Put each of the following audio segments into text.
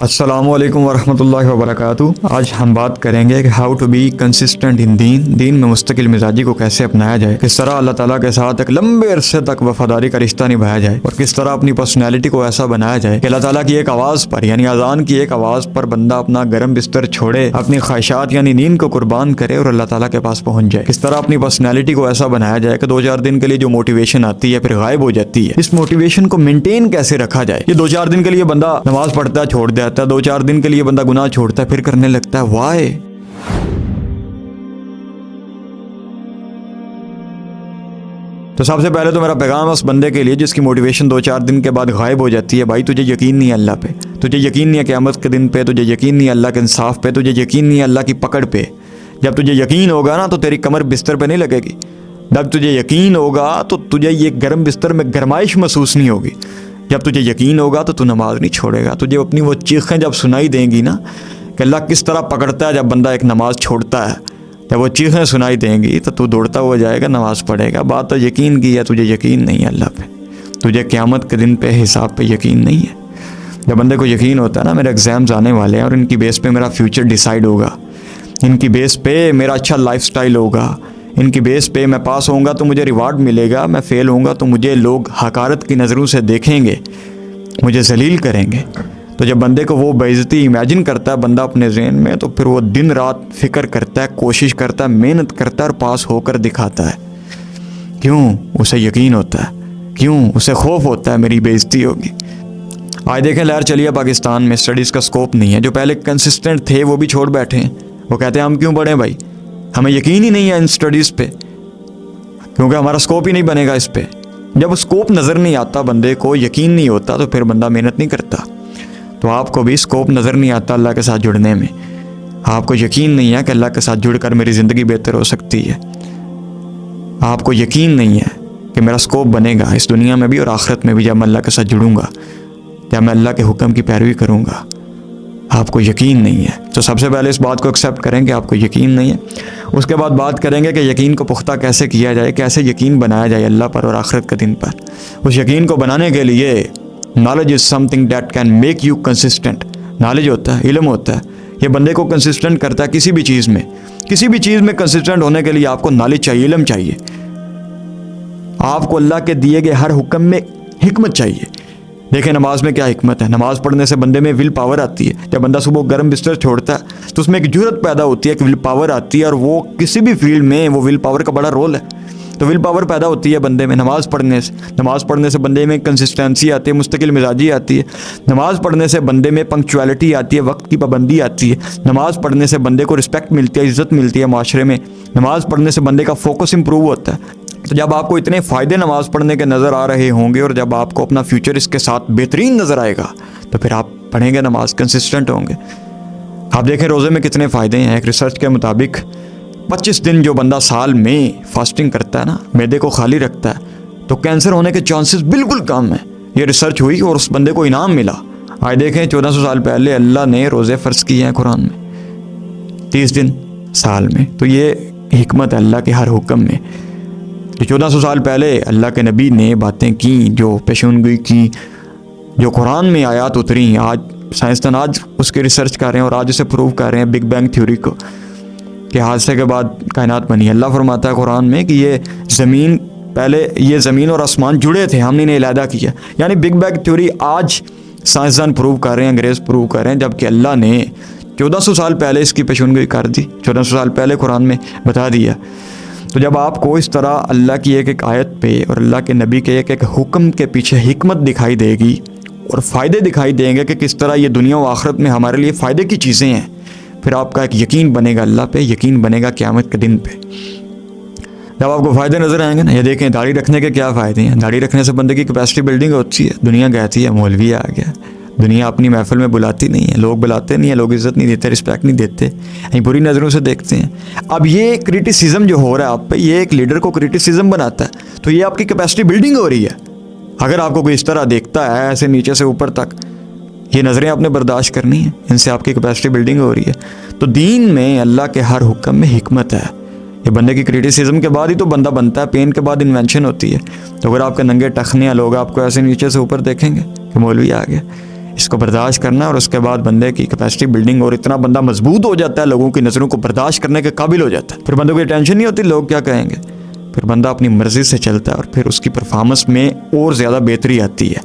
अस्सलामुअलैकुम वरहमतुल्लाहि वबरकातुहू। आज हम बात करेंगे कि how to be consistent in दीन में मुस्तकिल मिजाजी को कैसे अपनाया जाए, किस तरह अल्लाह ताला के साथ एक लंबे अरसे तक वफादारी का रिश्ता निभाया जाए और किस तरह अपनी पर्सनैलिटी को ऐसा बनाया जाए कि अल्लाह ताला की एक आवाज़ पर यानी अजान की एक आवाज़ पर बंदा अपना गर्म बिस्तर छोड़े, अपनी ख्वाहिशात यानी नींद को कुर्बान करे और अल्लाह ताला के पास पहुंच जाए। किस तरह अपनी पर्सनैलिटी को ऐसा बनाया जाए कि 2-4 दिन के लिए जो मोटिवेशन आती है फिर गायब हो जाती है, इस मोटिवेशन को मेंटेन कैसे रखा जाए। ये 2-4 दिन के लिए बंदा नमाज पढ़ता है छोड़ देता है, 2-4 दिन के लिए बंदा गुनाह छोड़ता है फिर करने लगता है, वाई? तो सबसे पहले तो मेरा पैगाम उस बंदे के लिए जिसकी मोटिवेशन 2-4 दिन के बाद गायब हो जाती है, भाई तुझे यकीन नहीं है अल्लाह पे, तुझे यकीन नहीं है क़यामत के दिन पे, तुझे यकीन नहीं है अल्लाह के इंसाफ पे, तुझे यकीन नहीं है अल्लाह की पकड़ पे। जब तुझे यकीन होगा ना तो तेरी कमर बिस्तर पे नहीं लगेगी। जब तुझे यकीन होगा तो तुझे ये गर्म बिस्तर में गरमाइश महसूस नहीं होगी। जब तुझे यकीन होगा तो तू नमाज नहीं छोड़ेगा। तुझे अपनी वो चीखें जब सुनाई देंगी ना कि अल्लाह किस तरह पकड़ता है जब बंदा एक नमाज छोड़ता है, जब वो चीखें सुनाई देंगी तो तू दौड़ता हुआ जाएगा, नमाज पढ़ेगा। बात तो यकीन की है, तुझे यकीन नहीं है अल्लाह पे, तुझे क़यामत के दिन पे हिसाब पे यकीन नहीं है। जब बंदे को यकीन होता है ना मेरे एग्ज़ाम्स आने वाले हैं और इनकी बेस पे मेरा फ्यूचर डिसाइड होगा, इनकी बेस पे मेरा अच्छा लाइफस्टाइल होगा, इनकी बेस पे मैं पास होऊंगा तो मुझे रिवार्ड मिलेगा, मैं फ़ेल होऊंगा तो मुझे लोग हकारत की नज़रों से देखेंगे, मुझे जलील करेंगे। तो जब बंदे को वो बेइज्जती इमेजिन करता है बंदा अपने ज़हन में, तो फिर वो दिन रात फ़िक्र करता है, कोशिश करता है, मेहनत करता है और पास होकर दिखाता है। क्यों? उसे यकीन होता है। क्यों? उसे खौफ होता है मेरी बेइज्जती होगी। आज देखें लहर चली है पाकिस्तान में, स्टडीज़ का स्कोप नहीं है। जो पहले कंसिस्टेंट थे वो भी छोड़ बैठे हैं। वो कहते हैं हम क्यों पढ़ें भाई, हमें यकीन ही नहीं है इन स्टडीज़ पे, क्योंकि हमारा स्कोप ही नहीं बनेगा इस पे। जब स्कोप नज़र नहीं आता, बंदे को यकीन नहीं होता, तो फिर बंदा मेहनत नहीं करता। तो आपको भी स्कोप नज़र नहीं आता अल्लाह के साथ जुड़ने में, आपको यकीन नहीं है कि अल्लाह के साथ जुड़कर मेरी ज़िंदगी बेहतर हो सकती है, आपको यकीन नहीं है कि मेरा स्कोप बनेगा इस दुनिया में भी और आखिरत में भी जब मैं अल्लाह के साथ जुड़ूंगा, जब मैं अल्लाह के हुक्म की पैरवी करूँगा, आपको यकीन नहीं है। तो सबसे पहले इस बात को एक्सेप्ट करें कि आपको यकीन नहीं है। उसके बाद बात करेंगे कि यकीन को पुख्ता कैसे किया जाए, कैसे यकीन बनाया जाए अल्लाह पर और आखिरत के दिन पर। उस यकीन को बनाने के लिए knowledge is something that can make you consistent. Knowledge होता है, इल्म होता है, ये बंदे को कंसिस्टेंट करता है किसी भी चीज़ में। किसी भी चीज़ में कंसिस्टेंट होने के लिए आपको नॉलेज चाहिए, इल्म चाहिए, आपको अल्लाह के दिए गए हर हुक्म में हिकमत चाहिए। देखें नमाज में क्या हिकमत है, नमाज पढ़ने से बंदे में विल पावर आती है। जब बंदा सुबह गर्म बिस्तर छोड़ता है तो उसमें एक जुर्रत पैदा होती है, एक विल पावर आती है, और वो किसी भी फील्ड में वो विल पावर का बड़ा रोल है। तो विल पावर पैदा होती है बंदे में नमाज़ पढ़ने से। नमाज़ पढ़ने से बंदे में कंसिस्टेंसी आती है, मुस्तकिल मिजाजी आती है। नमाज़ पढ़ने से बंदे में पंक्चुअलिटी आती है, वक्त की पाबंदी आती है। नमाज़ पढ़ने से बंदे को रिस्पेक्ट मिलती है, इज़्ज़त मिलती है माशरे में। नमाज़ पढ़ने से बंदे का फोकस इंप्रूव होता है। तो जब आपको इतने फ़ायदे नमाज़ पढ़ने के नज़र आ रहे होंगे और जब आपको अपना फ्यूचर इसके साथ बेहतरीन नज़र आएगा, तो फिर आप पढ़ेंगे नमाज, कंसिस्टेंट होंगे। आप देखें रोज़े में कितने फ़ायदे हैं। एक रिसर्च के मुताबिक 25 दिन जो बंदा साल में फास्टिंग करता है ना, मैदे को खाली रखता है, तो कैंसर होने के चांसेस बिल्कुल कम हैं। ये रिसर्च हुई और उस बंदे को इनाम मिला। आज देखें 1400 साल पहले अल्लाह ने रोज़े फ़र्ज़ किए हैं कुरान में, 30 दिन साल में। तो ये हिकमत है अल्लाह के हर हुक्म में। जो 1400 साल पहले अल्लाह के नबी ने बातें की, जो पेशेनगोई की, जो कुरान में आयात उतरी, आज साइंसदान आज उसकी रिसर्च कर रहे हैं और आज उसे प्रूव कर रहे हैं बिग बैंग थ्योरी को, कि हादसे के बाद कायनात बनी। अल्लाह फरमाता है कुरान में कि ये ज़मीन, पहले ये ज़मीन और आसमान जुड़े थे, हमने इन्हें अलहदा किया। यानी बिग बैंग थ्योरी आज साइंसदान प्रूव कर रहे हैं, अंग्रेज़ प्रूव कर रहे हैं, जबकि अल्लाह ने 1400 साल पहले इसकी पेशेनगोई कर दी, 1400 साल पहले कुरान में बता दिया। तो जब आपको इस तरह अल्लाह की एक एक आयत पे और अल्लाह के नबी के एक एक हुक्म के पीछे हिकमत दिखाई देगी और फ़ायदे दिखाई देंगे कि किस तरह ये दुनिया और आखिरत में हमारे लिए फ़ायदे की चीज़ें हैं, फिर आपका एक यकीन बनेगा अल्लाह पे, यकीन बनेगा क़यामत के दिन पे। जब आपको फ़ायदे नज़र आएंगे ना, ये देखें दाढ़ी रखने के क्या फ़ायदे हैं। दाढ़ी रखने से बंदे की कैपेसिटी बिल्डिंग होती है। दुनिया कहती है मौलवी आ गया, दुनिया अपनी महफिल में बुलाती नहीं है, लोग बुलाते नहीं है, लोग इज़्ज़त नहीं देते, रिस्पेक्ट नहीं देते, यहीं बुरी नज़रों से देखते हैं। अब ये क्रिटिसिज्म जो हो रहा है आप पे, ये एक लीडर को क्रिटिसिज्म बनाता है, तो ये आपकी कैपेसिटी बिल्डिंग हो रही है। अगर आपको कोई इस तरह देखता है, ऐसे नीचे से ऊपर तक, ये नज़रें आपने बर्दाश्त करनी है, इनसे आपकी कैपेसिटी बिल्डिंग हो रही है। तो दीन में अल्लाह के हर हुक्म में हिकमत है। ये बंदे की क्रिटिसिज्म के बाद ही तो बंदा बनता है, पेन के बाद इन्वेंशन होती है। तो अगर आपके नंगे टखने लोग आपको ऐसे नीचे से ऊपर देखेंगे कि मौलवी आ गया, इसको बर्दाश्त करना है और उसके बाद बंदे की कैपेसिटी बिल्डिंग और इतना बंदा मजबूत हो जाता है, लोगों की नज़रों को बर्दाश्त करने के काबिल हो जाता है। फिर बंदे को टेंशन नहीं होती लोग क्या कहेंगे, फिर बंदा अपनी मर्ज़ी से चलता है और फिर उसकी परफॉर्मेंस में और ज़्यादा बेहतरी आती है।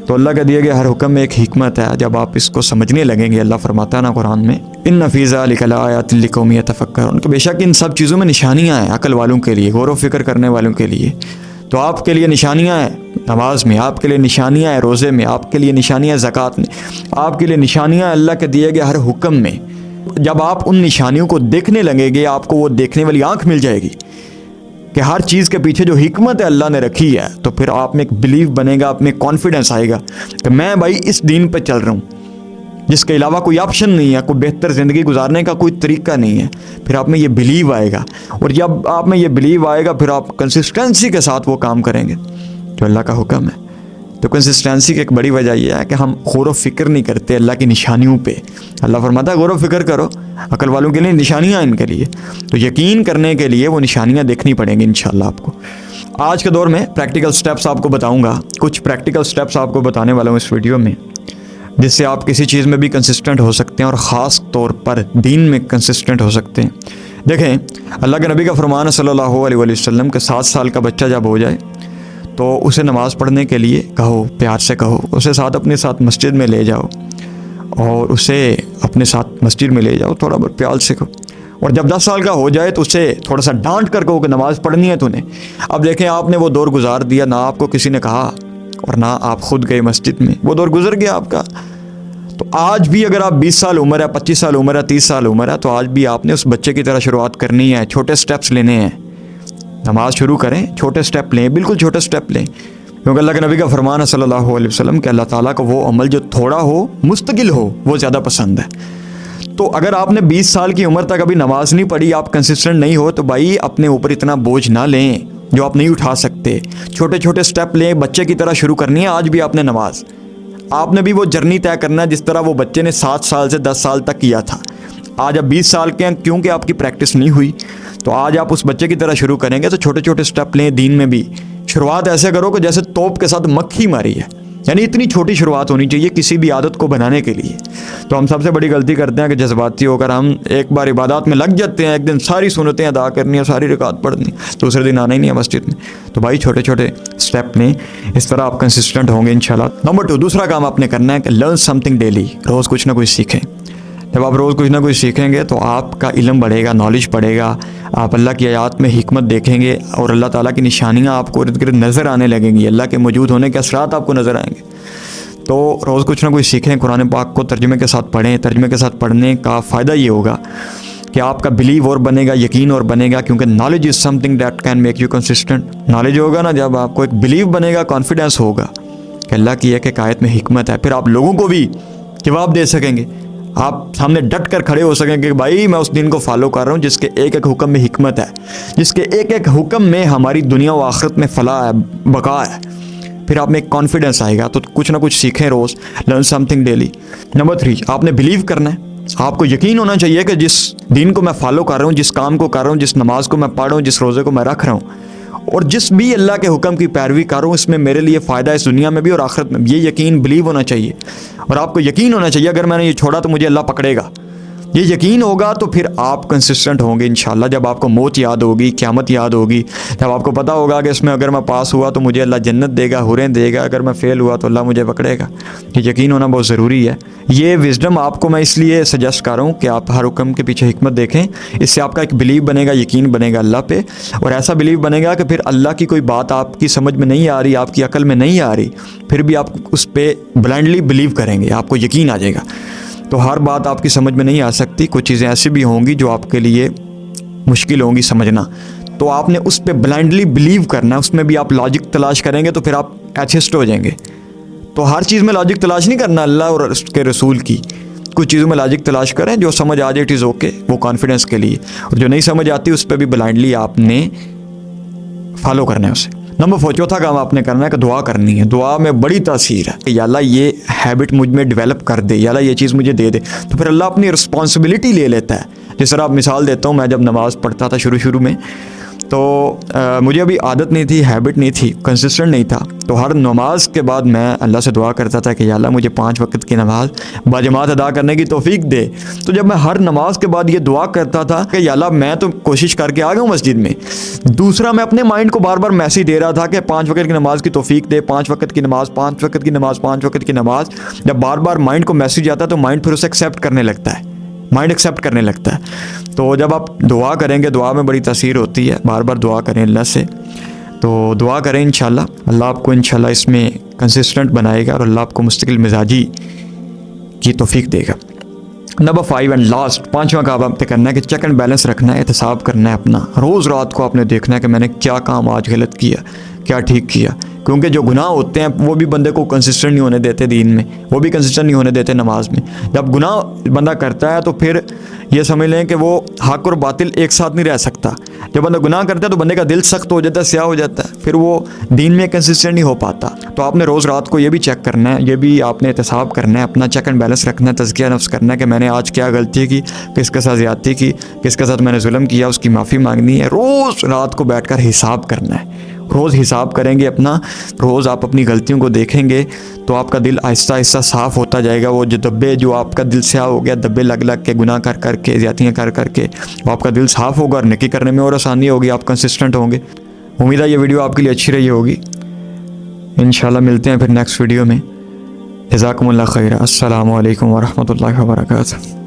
तो अल्लाह के दिए गए हर हुक्म में एक हिकमत है, जब आप इसको समझने लगेंगे। अल्लाह फरमाता है ना कुरान में, इन्न फ़ी ज़ालिका लआयातिन लिक़ौमिन यतफ़क्करून, कि बेशक इन सब चीज़ों में निशानियाँ हैं अकल वालों के लिए, गौर व फिक्र करने वालों के लिए। तो आपके लिए निशानियाँ हैं नमाज में, आपके लिए निशानियाँ हैं रोज़े में, आपके लिए निशानियाँ ज़कात में, आपके लिए निशानियाँ अल्लाह के दिए गए हर हुक्म में। जब आप उन निशानियों को देखने लगेंगे, आपको वो देखने वाली आँख मिल जाएगी कि हर चीज़ के पीछे जो हिकमत है अल्लाह ने रखी है, तो फिर आप में एक बिलीव बनेगा, आप में कॉन्फिडेंस आएगा कि मैं भाई इस दीन पे चल रहा हूँ, जिसके अलावा कोई ऑप्शन नहीं है, कोई बेहतर ज़िंदगी गुजारने का कोई तरीका नहीं है। फिर आप में ये बिलीव आएगा, और जब आप में ये बिलीव आएगा फिर आप कंसिस्टेंसी के साथ वो काम करेंगे जो अल्लाह का हुक्म है। तो कंसिस्टेंसी की एक बड़ी वजह यह है कि हम गौर व फिक्र नहीं करते अल्लाह की निशानियों पे। अल्लाह फरमाता है गौर व फिक्र करो, अकल वालों के लिए निशानियाँ इनके लिए। तो यकीन करने के लिए वो निशानियाँ देखनी पड़ेंगी इंशाल्लाह आपको। आज के दौर में प्रैक्टिकल स्टेप्स आपको बताऊँगा, कुछ प्रैक्टिकल स्टेप्स आपको बताने वाला हूँ इस वीडियो में, जिससे आप किसी चीज़ में भी कंसिस्टेंट हो सकते हैं और ख़ास तौर पर दीन में कंसिस्टेंट हो सकते हैं। देखें, अल्लाह के नबी का फरमान है सल्लल्लाहु अलैहि वसल्लम के 7 साल का बच्चा जब हो जाए तो उसे नमाज़ पढ़ने के लिए कहो, प्यार से कहो, उसे साथ अपने साथ मस्जिद में ले जाओ और उसे अपने साथ मस्जिद में ले जाओ, थोड़ा बहुत प्यार से कहो। और जब 10 साल का हो जाए तो उसे थोड़ा सा डांट कर कहो कि नमाज़ पढ़नी है तूने। अब देखें, आपने वो दौर गुजार दिया, ना आपको किसी ने कहा और ना आप खुद गए मस्जिद में, वो दौर गुजर गया आपका। तो आज भी अगर आप 20 साल उम्र है, 25 साल उम्र है, 30 साल उम्र है, तो आज भी आपने उस बच्चे की तरह शुरुआत करनी है, छोटे स्टेप्स लेने हैं। नमाज शुरू करें, छोटे स्टेप लें, बिल्कुल छोटे स्टेप लें, क्योंकि अल्लाह के नबी का फरमान है सल्लल्लाहु अलैहि वसल्लम कि अल्लाह ताला को वो अमल जो थोड़ा हो, मुस्तकिल हो, वो ज़्यादा पसंद है। तो अगर आपने 20 साल की उम्र तक अभी नमाज नहीं पढ़ी, आप कंसिस्टेंट नहीं हो, तो भाई अपने ऊपर इतना बोझ ना लें जो आप नहीं उठा सकते। छोटे छोटे स्टेप लें, बच्चे की तरह शुरू करनी है। आज भी आपने नमाज, आपने भी वो जर्नी तय करना है जिस तरह वो बच्चे ने 7 साल से 10 साल तक किया था। आज आप 20 साल के हैं, क्योंकि आपकी प्रैक्टिस नहीं हुई, तो आज आप उस बच्चे की तरह शुरू करेंगे। तो छोटे छोटे स्टेप लें, दीन में भी शुरुआत ऐसे करो कि जैसे तोप के साथ मक्खी मारी है, यानी इतनी छोटी शुरुआत होनी चाहिए किसी भी आदत को बनाने के लिए। तो हम सबसे बड़ी गलती करते हैं कि जज्बाती होकर हम एक बार इबादत में लग जाते हैं, एक दिन सारी सुन्नतें अदा करनी है, सारी रिकात पढ़नी, दूसरे दिन आना ही नहीं है मस्जिद में। तो भाई छोटे छोटे स्टेप लें, इस तरह आप कंसिस्टेंट होंगे इंशाल्लाह। नंबर 2, दूसरा काम आपने करना है कि लर्न समथिंग डेली, रोज़ कुछ ना कुछ सीखें। जब आप रोज़ कुछ ना कुछ सीखेंगे तो आपका इल्म बढ़ेगा, नॉलेज बढ़ेगा, आप अल्लाह की आयत में हिकमत देखेंगे और अल्लाह ताला की निशानियाँ आपको इर्द गिर्द नज़र आने लगेंगी, अल्लाह के मौजूद होने के असरात आपको नज़र आएंगे। तो रोज़ कुछ ना कुछ सीखें, कुरान पाक को तर्जुमे के साथ पढ़ें। तर्जुमे के साथ पढ़ने का फ़ायदा ये होगा कि आपका बिलीव और बनेगा, यकीन और बनेगा, क्योंकि knowledge is something that can make you consistent. Knowledge होगा ना, जब आपको एक बिलीव बनेगा, कॉन्फिडेंस होगा कि अल्लाह की एक आयत में हिकमत है, फिर आप लोगों को भी जवाब दे सकेंगे, आप सामने डट कर खड़े हो सकेंगे कि भाई मैं उस दिन को फॉलो कर रहा हूँ जिसके एक एक हुक्म में हिकमत है, जिसके एक एक हुक्म में हमारी दुनिया व आखिरत में फलाह है, बका है। फिर आप में एक कॉन्फिडेंस आएगा। तो कुछ ना कुछ सीखें रोज़, लर्न समथिंग डेली। नंबर 3, आपने बिलीव करना है, आपको यकीन होना चाहिए कि जिस दिन को मैं फॉलो कर रहा हूँ, जिस काम को कर रहा हूँ, जिस नमाज को मैं पढ़ रहा हूँ, जिस रोज़े को मैं रख रहा हूँ और जिस भी अल्लाह के हुक्म की पैरवी कर रहा हूँ, इसमें मेरे लिए फ़ायदा है, इस दुनिया में भी और आखिरत में भी। ये यकीन, बिलीव होना चाहिए। और आपको यकीन होना चाहिए अगर मैंने ये छोड़ा तो मुझे अल्लाह पकड़ेगा। ये यकीन होगा तो फिर आप कंसिस्टेंट होंगे इंशाल्लाह। जब आपको मौत याद होगी, क़यामत याद होगी, जब आपको पता होगा कि इसमें अगर मैं पास हुआ तो मुझे अल्लाह जन्नत देगा, हुरें देगा, अगर मैं फ़ेल हुआ तो अल्लाह मुझे पकड़ेगा। ये यकीन होना बहुत ज़रूरी है। ये विज़डम आपको मैं इसलिए सजेस्ट कर रहा हूँ कि आप हर हुक्म के पीछे हिकमत देखें। इससे आपका एक बिलीव बनेगा, यकीन बनेगा अल्लाह पे, और ऐसा बिलीव बनेगा कि फिर अल्लाह की कोई बात आपकी समझ में नहीं आ रही, आपकी अकल में नहीं आ रही, फिर भी आप उस पर ब्लाइंडली बिलीव करेंगे, आपको यकीन आ जाएगा। तो हर बात आपकी समझ में नहीं आ सकती, कुछ चीज़ें ऐसी भी होंगी जो आपके लिए मुश्किल होंगी समझना, तो आपने उस पर ब्लाइंडली बिलीव करना है। उसमें भी आप लॉजिक तलाश करेंगे तो फिर आप एथिस्ट हो जाएंगे। तो हर चीज़ में लॉजिक तलाश नहीं करना अल्लाह और उसके रसूल की, कुछ चीज़ों में लॉजिक तलाश करें, जो समझ आ जाए इट इज़ ओके, वो कॉन्फिडेंस के लिए, और जो नहीं समझ आती उस पर भी ब्लाइंडली आपने फॉलो करना है उसे। नंबर 4, चौथा काम आपने करना है कि दुआ करनी है। दुआ में बड़ी तासीर है। या अल्लाह ये हैबिट मुझ में डेवलप कर दे, या अल्लाह ये चीज़ मुझे दे दे, तो फिर अल्लाह अपनी रिस्पॉन्सिबिलिटी ले लेता है। जिस तरह आप मिसाल देता हूँ, मैं जब नमाज़ पढ़ता था शुरू में, तो मुझे अभी आदत नहीं थी, हैबिट नहीं थी, कंसिस्टेंट नहीं था। तो हर नमाज के बाद मैं अल्लाह से दुआ करता था कि या अल्लाह मुझे 5 वक्त की नमाज बाजमात अदा करने की तौफीक दे। तो जब मैं हर नमाज के बाद ये दुआ करता था कि या अल्लाह मैं तो कोशिश करके आ गया हूँ मस्जिद में, दूसरा मैं अपने माइंड को बार बार मैसेज दे रहा था कि 5 वक्त की नमाज की तौफीक दे, 5 वक्त की नमाज, 5 वक्त की नमाज, 5 वक्त की नमाज। जब बार बार माइंड को मैसेज आता है तो माइंड फिर उसे एक्सेप्ट करने लगता है, माइंड एक्सेप्ट करने लगता है। तो जब आप दुआ करेंगे, दुआ में बड़ी तासीर होती है, बार बार दुआ करें अल्लाह से। तो दुआ करें इंशाल्लाह, अल्लाह आपको इंशाल्लाह इसमें कंसिस्टेंट बनाएगा और अल्लाह आपको मुस्तकिल मिजाजी की तौफीक देगा। नंबर 5 एंड लास्ट, 5वां काम आपने करना है कि चेक एंड बैलेंस रखना है, एहतसाब करना है अपना। रोज़ रात को आपने देखना है कि मैंने क्या काम आज गलत किया, क्या ठीक किया। क्योंकि जो गुनाह होते हैं वो भी बंदे को कंसिस्टेंट नहीं होने देते दीन में, वो भी कंसिस्टेंट नहीं होने देते नमाज में। जब गुनाह बंदा करता है तो फिर ये समझ लें कि वो हक और बातिल एक साथ नहीं रह सकता। जब बंदा गुनाह करता है तो बंदे का दिल सख्त हो जाता है, स्याह हो जाता है, फिर वो दीन में कंसिस्टेंट नहीं हो पाता। तो आपने रोज़ रात को ये भी चेक करना है, ये भी आपने एहतसाब करना है, अपना चेक एंड बैलेंस रखना है, तज़किया नफ्स करना है कि मैंने आज क्या गलती की, किसके साथ ज़्यादती की, किसके साथ मैंने जुल्म किया, उसकी माफ़ी मांगनी है। रोज़ रात को बैठ कर हिसाब करना है। रोज़ हिसाब करेंगे अपना, रोज़ आप अपनी गलतियों को देखेंगे तो आपका दिल आहिस्ता आहिस्ता साफ़ होता जाएगा। वो जो दब्बे, जो आपका दिल स्याह हो गया, दब्बे लग लग के, गुनाह कर कर के, ज़्यादतियाँ कर कर के, वो आपका दिल साफ़ होगा और नेकी करने में और आसानी होगी, आप कंसिस्टेंट होंगे। उम्मीद है ये वीडियो आपके लिए अच्छी रही होगी। इंशाल्लाह मिलते हैं फिर नेक्स्ट वीडियो में। जज़ाकुमुल्लाह खैर। अस्सलामु अलैकुम वरहमतुल्लाहि वबरकातुहू।